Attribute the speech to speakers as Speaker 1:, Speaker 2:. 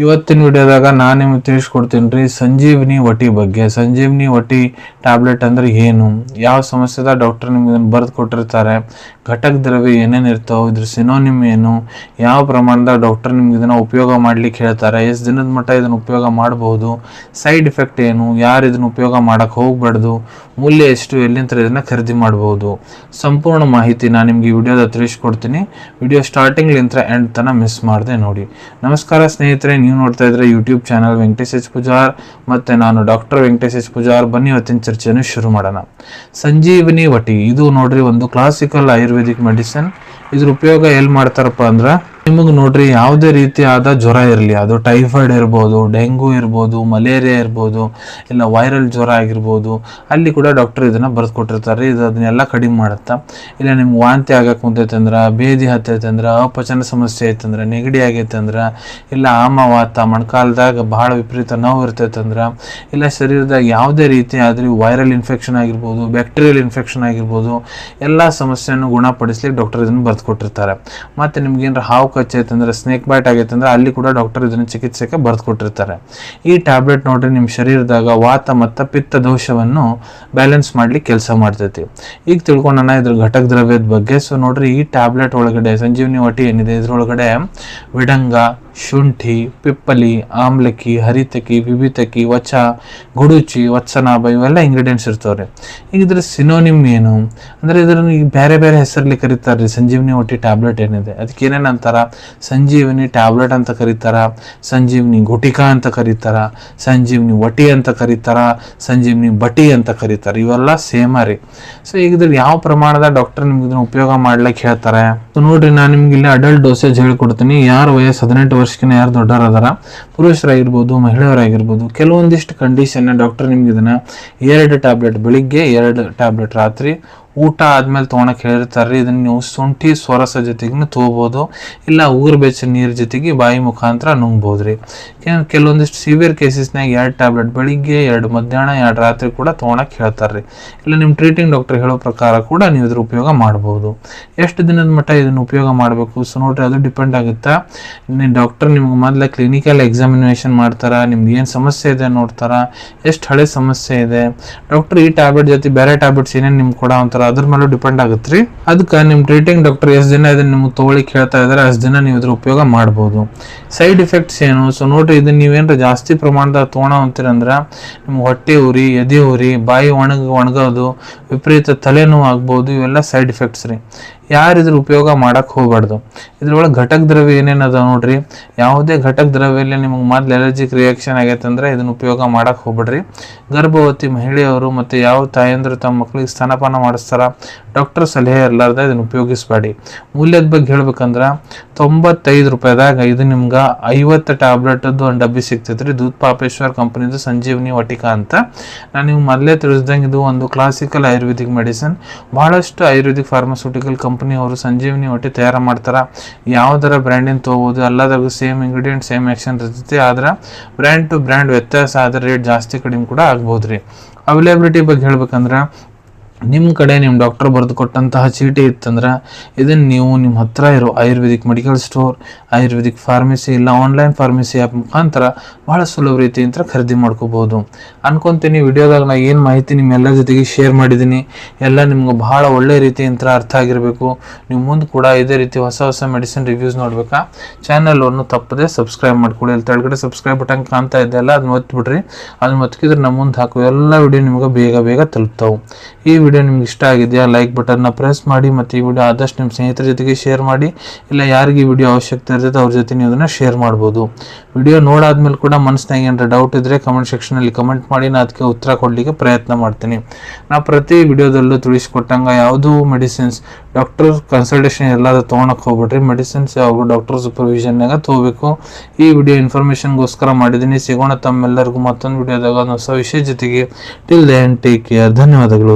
Speaker 1: ಇವತ್ತಿನ ವಿಡಿಯೋದಾಗ ನಾನು ನಿಮಗೆ ತಿಳಿಸ್ಕೊಡ್ತೀನಿ ರೀ ಸಂಜೀವಿನಿ ವಟಿ ಬಗ್ಗೆ. ಸಂಜೀವಿನಿ ವಟಿ ಟ್ಯಾಬ್ಲೆಟ್ ಅಂದ್ರೆ ಏನು, ಯಾವ ಸಮಸ್ಯೆದ ಡಾಕ್ಟರ್ ನಿಮ್ಗೆ ಇದನ್ನು ಬರೆದು ಕೊಟ್ಟಿರ್ತಾರೆ, ಘಟಕ ದ್ರವ್ಯ ಏನೇನು ಇರ್ತಾವೆ, ಇದ್ರ ಸಿನೋನಿಮ್ ಏನು, ಯಾವ ಪ್ರಮಾಣದ ಡಾಕ್ಟರ್ ನಿಮ್ಗೆ ಇದನ್ನು ಉಪಯೋಗ ಮಾಡ್ಲಿಕ್ಕೆ ಹೇಳ್ತಾರೆ, ಎಷ್ಟು ದಿನದ ಮಟ್ಟ ಇದನ್ನು ಉಪಯೋಗ ಮಾಡಬಹುದು, ಸೈಡ್ ಎಫೆಕ್ಟ್ ಏನು, ಯಾರು ಇದನ್ನು ಉಪಯೋಗ ಮಾಡಕ್ಕೆ ಹೋಗ್ಬಾರ್ದು, ಮೂಲ್ಯ ಎಷ್ಟು, ಎಲ್ಲಿಂದ ಇದನ್ನು ಖರೀದಿ ಮಾಡಬಹುದು, ಸಂಪೂರ್ಣ ಮಾಹಿತಿ ನಾನು ನಿಮ್ಗೆ ಈ ವಿಡಿಯೋದ ತಿಳಿಸ್ಕೊಡ್ತೀನಿ. ವಿಡಿಯೋ ಸ್ಟಾರ್ಟಿಂಗ್ಲಿಂದ ಎಂಡ್ ತನಕ ಮಿಸ್ ಮಾಡದೆ ನೋಡಿ. ನಮಸ್ಕಾರ ಸ್ನೇಹಿತರೆ, ನೀವು ನೋಡ್ತಾ ಇದ್ರೆ YouTube channel Venkatesh H Pujar ಮತ್ತೆ ನಾನು ಡಾಕ್ಟರ್ ವೆಂಕಟೇಶ್ ಎಚ್ ಪೂಜಾರ್. ಬನ್ನಿ ಇವತ್ತಿನ ಚರ್ಚೆಯನ್ನು ಶುರು ಮಾಡೋಣ. ಸಂಜೀವಿನಿ ವಟಿ ಇದು ನೋಡ್ರಿ ಒಂದು ಕ್ಲಾಸಿಕಲ್ ಆಯುರ್ವೇದಿಕ್ ಮೆಡಿಸಿನ್. ಇದ್ರ ಉಪಯೋಗ ಎಲ್ಲಿ ಮಾಡ್ತಾರಪ್ಪ ಅಂದ್ರೆ, ನಿಮಗೆ ನೋಡ್ರಿ ಯಾವುದೇ ರೀತಿಯಾದ ಜ್ವರ ಇರಲಿ, ಅದು ಟೈಫಾಯ್ಡ್ ಇರ್ಬೋದು, ಡೆಂಗು ಇರ್ಬೋದು, ಮಲೇರಿಯಾ ಇರ್ಬೋದು, ಇಲ್ಲ ವೈರಲ್ ಜ್ವರ ಆಗಿರ್ಬೋದು, ಅಲ್ಲಿ ಕೂಡ ಡಾಕ್ಟರ್ ಇದನ್ನ ಬರೆದು ಕೊಟ್ಟಿರ್ತಾರೆ. ಇದು ಅದನ್ನೆಲ್ಲ ಕಡಿಮೆ ಮಾಡುತ್ತಾ. ಇಲ್ಲ ನಿಮ್ಗೆ ವಾಂತಿ ಆಗಕ್ಕೆ ಕುಂತೈತೆ ಅಂದ್ರೆ, ಬೇದಿ ಹತ್ತೈತೆ ಅಂದ್ರೆ, ಅಪಚನ ಸಮಸ್ಯೆ ಐತಂದ್ರೆ, ನೆಗಡಿ ಆಗೈತೆ ಅಂದ್ರೆ, ಇಲ್ಲ ಆಮವಾತ ಮೊಣಕಾಲದಾಗ ಬಹಳ ವಿಪರೀತ ನೋವು ಇರ್ತೈತೆ ಅಂದ್ರೆ, ಇಲ್ಲ ಶರೀರದಾಗ ಯಾವುದೇ ರೀತಿ ಆದ್ರೆ ವೈರಲ್ ಇನ್ಫೆಕ್ಷನ್ ಆಗಿರ್ಬೋದು, ಬ್ಯಾಕ್ಟೀರಿಯಲ್ ಇನ್ಫೆಕ್ಷನ್ ಆಗಿರ್ಬೋದು, ಎಲ್ಲ ಸಮಸ್ಯೆಯನ್ನು ಗುಣಪಡಿಸ್ಲಿಕ್ಕೆ ಡಾಕ್ಟರ್ ಇದನ್ನು ಬರೆದು ಕೊಟ್ಟಿರ್ತಾರೆ. ಮತ್ತೆ ನಿಮ್ಗೆ ಏನಾರ ಹಾವು ಕಚ್ಚೈತೆ ಅಂದ್ರೆ, ಸ್ನೇಕ್ ಬೈಟ್ ಆಗೈತೆ ಅಂದ್ರೆ, ಅಲ್ಲಿ ಕೂಡ ಡಾಕ್ಟರ್ ಇದನ್ನು ಚಿಕಿತ್ಸೆಗೆ ಬರೆದು ಕೊಟ್ಟಿರ್ತಾರೆ. ಈ ಟ್ಯಾಬ್ಲೆಟ್ ನೋಡ್ರಿ ನಿಮ್ಮ ಶರೀರದಾಗ ವಾತ ಮತ್ತು ಪಿತ್ತ ದೋಷವನ್ನು ಬ್ಯಾಲೆನ್ಸ್ ಮಾಡ್ಲಿಕ್ಕೆ ಕೆಲಸ ಮಾಡ್ತೈತಿ. ಈಗ ತಿಳ್ಕೊಂಡೋಣ ಇದ್ರ ಘಟಕ ದ್ರವ್ಯದ ಬಗ್ಗೆ. ಸೊ ನೋಡ್ರಿ, ಈ ಟ್ಯಾಬ್ಲೆಟ್ ಒಳಗಡೆ ಸಂಜೀವಿನಿ ವಟಿ ಏನಿದೆ, ಇದ್ರೊಳಗಡೆ ವಿಡಂಗ, ಶುಂಠಿ, ಪಿಪ್ಪಲಿ, ಆಮ್ಲಕ್ಕಿ, ಹರಿತಕಿ, ವಿಭಿತಕಿ, ವಚ, ಗುಡುಚಿ, ವತ್ಸನಾಭ ಇವೆಲ್ಲ ಇಂಗ್ರೀಡಿಯೆಂಟ್ಸ್ ಇರ್ತಾವ್ರಿ. ಈಗ ಇದ್ರ ಸಿನೋನಿಮ್ ಏನು ಅಂದ್ರೆ, ಇದನ್ನು ಈಗ ಬೇರೆ ಬೇರೆ ಹೆಸರಲ್ಲಿ ಕರೀತಾರ್ರಿ. ಸಂಜೀವಿನಿ ವಟಿ ಟ್ಯಾಬ್ಲೆಟ್ ಏನಿದೆ ಅದಕ್ಕೆ ಏನೇನು ಅಂತಾರ, ಸಂಜೀವಿನಿ ಟ್ಯಾಬ್ಲೆಟ್ ಅಂತ ಕರೀತಾರ, ಸಂಜೀವಿನಿ ಗುಟಿಕಾ ಅಂತ ಕರೀತಾರ, ಸಂಜೀವಿನಿ ವಟಿ ಅಂತ ಕರೀತಾರ, ಸಂಜೀವಿನಿ ಬಟಿ ಅಂತ ಕರೀತಾರೆ. ಇವೆಲ್ಲ ಸೇಮ ರೀ. ಸೊ ಈಗ ಇದ್ರ ಯಾವ ಪ್ರಮಾಣದ ಡಾಕ್ಟರ್ ನಿಮ್ಗೆ ಇದನ್ನ ಉಪಯೋಗ ಮಾಡ್ಲಿಕ್ಕೆ ಹೇಳ್ತಾರೆ. ಸೊ ನೋಡ್ರಿ, ನಾನು ನಿಮ್ಗೆ ಇಲ್ಲಿ ಅಡಲ್ಟ್ ಡೋಸೇಜ್ ಹೇಳ್ಕೊಡ್ತೀನಿ. ಯಾರು ವಯಸ್ಸು 18 ವರ್ಷಕ್ಕಿಂತ ಯಾರು ದೊಡ್ಡವರು ಅದಾರ, ಪುರುಷರಾಗಿರ್ಬೋದು, ಮಹಿಳೆಯರಾಗಿರ್ಬೋದು, ಕೆಲವೊಂದಿಷ್ಟು ಕಂಡೀಷನ್ ಡಾಕ್ಟರ್ ನಿಮ್ಗೆ ಇದನ್ನ 2 ಟ್ಯಾಬ್ಲೆಟ್ ಬೆಳಿಗ್ಗೆ, 2 ಟ್ಯಾಬ್ಲೆಟ್ ರಾತ್ರಿ ಊಟ ಆದ್ಮೇಲೆ ತೊಗೊಳಕ್ಕೆ ಹೇಳಿರ್ತಾರೆ. ಇದನ್ನ ನೀವು ಶುಂಠಿ ಸ್ವರಸ ಜೊತೆಗೂ ತೊಗೋಬೋದು, ಇಲ್ಲ ಉಗುರು ಬೆಚ್ಚ ನೀರು ಜೊತೆಗೆ ಬಾಯಿ ಮುಖಾಂತರ ನುಂಗ್ಬೋದ್ರಿ. ಕೆಲವೊಂದಿಷ್ಟು ಸಿವಿಯರ್ ಕೇಸಸ್ನಾಗ 2 ಟ್ಯಾಬ್ಲೆಟ್ ಬೆಳಿಗ್ಗೆ, 2 ಮಧ್ಯಾಹ್ನ, 2 ರಾತ್ರಿ ಕೂಡ ತೊಗೊಳಕ್ಕೆ ಹೇಳ್ತಾರೆ. ಇಲ್ಲ ನಿಮ್ಮ ಟ್ರೀಟಿಂಗ್ ಡಾಕ್ಟರ್ ಹೇಳೋ ಪ್ರಕಾರ ಕೂಡ ನೀವು ಇದ್ರ ಉಪಯೋಗ ಮಾಡ್ಬೋದು. ಎಷ್ಟು ದಿನದ ಮಟ್ಟ ಇದನ್ನು ಉಪಯೋಗ ಮಾಡಬೇಕು, ಸೊ ನೋಡ್ರಿ ಅದು ಡಿಪೆಂಡ್ ಆಗುತ್ತಾ. ಡಾಕ್ಟರ್ ನಿಮ್ಗೆ ಮೊದಲ ಕ್ಲಿನಿಕಲ್ ಎಕ್ಸಾಮಿನೇಷನ್ ಮಾಡ್ತಾರ, ನಿಮ್ಗೆ ಏನು ಸಮಸ್ಯೆ ಇದೆ ನೋಡ್ತಾರ, ಎಷ್ಟು ಹಳೆ ಸಮಸ್ಯೆ ಇದೆ. ಡಾಕ್ಟರ್ ಈ ಟ್ಯಾಬ್ಲೆಟ್ ಜೊತೆ ಬೇರೆ ಟ್ಯಾಬ್ಲೆಟ್ಸ್ ಏನೇನು ನಿಮ್ಗೆ ಕೊಡ ಅಂತಾರ ಅದ್ರ ಮೇಲೂ ಡಿಪೆಂಡ್ ಆಗುತ್ತೆ ರೀ. ಅದಕ್ಕೆ ನಿಮ್ಮ ಟ್ರೀಟಿಂಗ್ ಡಾಕ್ಟರ್ ಎಷ್ಟು ದಿನ ಇದನ್ನ ನಿಮ್ಗೆ ತೊಗೊಳಿಕ್ ಹೇಳ್ತಾ ಇದಾರೆ ಅಷ್ಟು ದಿನ ನೀವು ಇದ್ರ ಉಪಯೋಗ ಮಾಡ್ಬೋದು. ಸೈಡ್ ಎಫೆಕ್ಟ್ಸ್ ಏನು, ಸೊ ನೋಡ್ರಿ, ಇದನ್ನ ನೀವೇನಾರ ಜಾಸ್ತಿ ಪ್ರಮಾಣದ ತೊಗೊಳ ಅಂತೀರಂದ್ರೆ ನಿಮ್ಗೆ ಹೊಟ್ಟೆ ಉರಿ, ಎದೆ ಉರಿ, ಬಾಯಿ ಒಣಗೋದು, ವಿಪರೀತ ತಲೆನೋವು ಆಗ್ಬೋದು, ಇವೆಲ್ಲ ಸೈಡ್ ಎಫೆಕ್ಟ್ಸ್ ರೀ. ಯಾರು ಇದ್ರ ಉಪಯೋಗ ಮಾಡಕ್ಕೆ ಹೋಗ್ಬಾರ್ದು. ಇದ್ರೊಳಗೆ ಘಟಕ ದ್ರವ್ಯ ಏನೇನದ ನೋಡ್ರಿ, ಯಾವುದೇ ಘಟಕ ದ್ರವ್ಯಲ್ಲಿ ನಿಮ್ಗೆ ಮೊದಲು ಎಲರ್ಜಿಕ್ ರಿಯಾಕ್ಷನ್ ಆಗೈತೆ ಅಂದ್ರೆ ಇದನ್ನ ಉಪಯೋಗ ಮಾಡಕ್ಕೆ ಹೋಗ್ಬೇಡ್ರಿ. ಗರ್ಭವತಿ ಮಹಿಳೆಯರು ಮತ್ತು ಯಾವ ತಾಯಂದ್ರು ತಮ್ಮ ಮಕ್ಕಳಿಗೆ ಸ್ತನಪಾನ ಮಾಡಿಸ್ತಾರ, ಡಾಕ್ಟರ್ ಸಲಹೆ ಇರಲಾರ್ದ ಇದನ್ನ ಉಪಯೋಗಿಸಬೇಡಿ. ಮೂಲ್ಯದ ಬಗ್ಗೆ ಹೇಳ್ಬೇಕಂದ್ರೆ 95 ರೂಪಾಯಿದಾಗ ಇದು ನಿಮ್ಗೆ 50 ಟ್ಯಾಬ್ಲೆಟದ್ದು ಒಂದು ಡಬ್ಬಿ ಸಿಗ್ತೈತ್ರಿ. ದೂದ್ ಪಾಪೇಶ್ವರ್ ಕಂಪನಿದು ಸಂಜೀವಿನಿ ವಟಿಕಾ ಅಂತ. ನಾನು ನಿಮ್ಗೆ ಮೊದಲೇ ತಿಳಿಸ್ದಂಗೆ ಇದು ಒಂದು ಕ್ಲಾಸಿಕಲ್ ಆಯುರ್ವೇದಿಕ್ ಮೆಡಿಸಿನ್. ಬಹಳಷ್ಟು ಆಯುರ್ವೇದಿಕ್ ಫಾರ್ಮಾಸ್ಯೂಟಿಕಲ್ ಕಂಪನಿ ಅವರು ಸಂಜೀವಿನಿ ವಟಿ ತಯಾರು ಮಾಡ್ತಾರ. ಯಾವ್ದಾರ ಬ್ರ್ಯಾಂಡಿನ ತೊಗೋಬೋದು, ಎಲ್ಲದಾಗೂ ಸೇಮ್ ಇಂಗ್ರೀಡಿಯೆಂಟ್, ಸೇಮ್ ಆಕ್ಷನ್ ಇರ್ತೈತಿ. ಆದ್ರೆ ಬ್ರ್ಯಾಂಡ್ ಟು ಬ್ರ್ಯಾಂಡ್ ವ್ಯತ್ಯಾಸ ಆದ್ರೆ ರೇಟ್ ಜಾಸ್ತಿ ಕಡಿಮೆ ಕೂಡ ಆಗ್ಬೋದ್ರಿ. ಅವೈಲೇಬಿಲಿಟಿ ಬಗ್ಗೆ ಹೇಳ್ಬೇಕಂದ್ರೆ, ನಿಮ್ಮ ಕಡೆ ನಿಮ್ಮ ಡಾಕ್ಟರ್ ಬರೆದು ಕೊಟ್ಟಂತಹ ಚೀಟಿ ಇತ್ತಂದ್ರೆ ಇದನ್ನು ನೀವು ನಿಮ್ಮ ಹತ್ರ ಇರೋ Ayurvedic medical store, Ayurvedic pharmacy, ಇಲ್ಲ ಆನ್ಲೈನ್ ಫಾರ್ಮಸಿ ಆ್ಯಪ್ ಮುಖಾಂತರ ಭಾಳ ಸುಲಭ ರೀತಿಯಿಂದ ಖರೀದಿ ಮಾಡ್ಕೋಬೋದು ಅನ್ಕೊತೀನಿ. ವಿಡಿಯೋದಾಗ ನಾನು ಏನು ಮಾಹಿತಿ ನಿಮ್ಮೆಲ್ಲರ ಜೊತೆಗೆ ಶೇರ್ ಮಾಡಿದ್ದೀನಿ ಎಲ್ಲ ನಿಮ್ಗೆ ಭಾಳ ಒಳ್ಳೆ ರೀತಿಯಿಂದ ಅರ್ಥ ಆಗಿರಬೇಕು. ನೀವು ಮುಂದೆ ಕೂಡ ಇದೇ ರೀತಿ ಹೊಸ ಹೊಸ ಮೆಡಿಸಿನ್ ರಿವ್ಯೂಸ್ ನೋಡ್ಬೇಕಾ, ಚಾನಲನ್ನು ತಪ್ಪದೆ ಸಬ್ಸ್ಕ್ರೈಬ್ ಮಾಡ್ಕೊಳ್ಳಿ. ಅಲ್ಲಿ ತೆಳಗಡೆ ಸಬ್ಸ್ಕ್ರೈಬ್ ಬಟನ್ ಕಾಣ್ತಾ ಇದೆಯಲ್ಲ, ಅದನ್ನ ಒತ್ತಿಬಿಡ್ರಿ. ಅದನ್ನ ಒತ್ತಿದ್ರೆ ನಮ್ಮ ಮುಂದೆ ಹಾಕುವ ಎಲ್ಲ ವಿಡಿಯೋ ನಿಮ್ಗೆ ಬೇಗ ಬೇಗ ತಲುಪ್ತಾವೆ. ಈ ವಿಡಿಯೋ ನಿಮ್ಗೆ ಇಷ್ಟ ಆಗಿದೆಯಾ, ಲೈಕ್ ಬಟನ್ನ ಪ್ರೆಸ್ ಮಾಡಿ. ಮತ್ತು ಈ ವಿಡಿಯೋ ಆದಷ್ಟು ನಿಮ್ಮ ಸ್ನೇಹಿತರ ಜೊತೆಗೆ ಶೇರ್ ಮಾಡಿ. ಇಲ್ಲ ಯಾರಿಗೆ ಈ ವಿಡಿಯೋ ಅವಶ್ಯಕತೆ ಇರ್ತೈತೆ ಅವ್ರ ಜೊತೆ ನೀವು ಅದನ್ನು ಶೇರ್ ಮಾಡ್ಬೋದು. ವಿಡಿಯೋ ನೋಡಾದ್ಮೇಲೆ ಕೂಡ ಮನಸ್ಸಿನಾಗ ಏನಾರ ಡೌಟ್ ಇದ್ದರೆ ಕಮೆಂಟ್ ಸೆಕ್ಷನಲ್ಲಿ ಕಮೆಂಟ್ ಮಾಡಿ, ನಾನು ಅದಕ್ಕೆ ಉತ್ತರ ಕೊಡಲಿಕ್ಕೆ ಪ್ರಯತ್ನ ಮಾಡ್ತೀನಿ. ನಾ ಪ್ರತಿ ವಿಡಿಯೋದಲ್ಲೂ ತಿಳಿಸ್ಕೊಟ್ಟಂಗೆ ಯಾವುದೂ ಮೆಡಿಸಿನ್ಸ್ ಡಾಕ್ಟರ್ ಕನ್ಸಲ್ಟೇಷನ್ ಎಲ್ಲಾದ್ರೂ ತೊಗೊಳಕ್ಕೆ ಹೋಗ್ಬಿಟ್ರಿ. ಮೆಡಿಸಿನ್ಸ್ ಯಾವಾಗ ಡಾಕ್ಟರ್ ಸೂಪರ್ವಿಷನ್ನಾಗ ತೊಗೋಬೇಕು. ಈ ವಿಡಿಯೋ ಇನ್ಫಾರ್ಮೇಷನ್ಗೋಸ್ಕರ ಮಾಡಿದ್ದೀನಿ. ಸಿಗೋಣ ತಮ್ಮೆಲ್ಲರಿಗೂ ಮತ್ತೊಂದು ವಿಡಿಯೋದಾಗ ಹೊಸ ವಿಷಯ ಜೊತೆಗೆ. Till then take care. ಧನ್ಯವಾದಗಳು.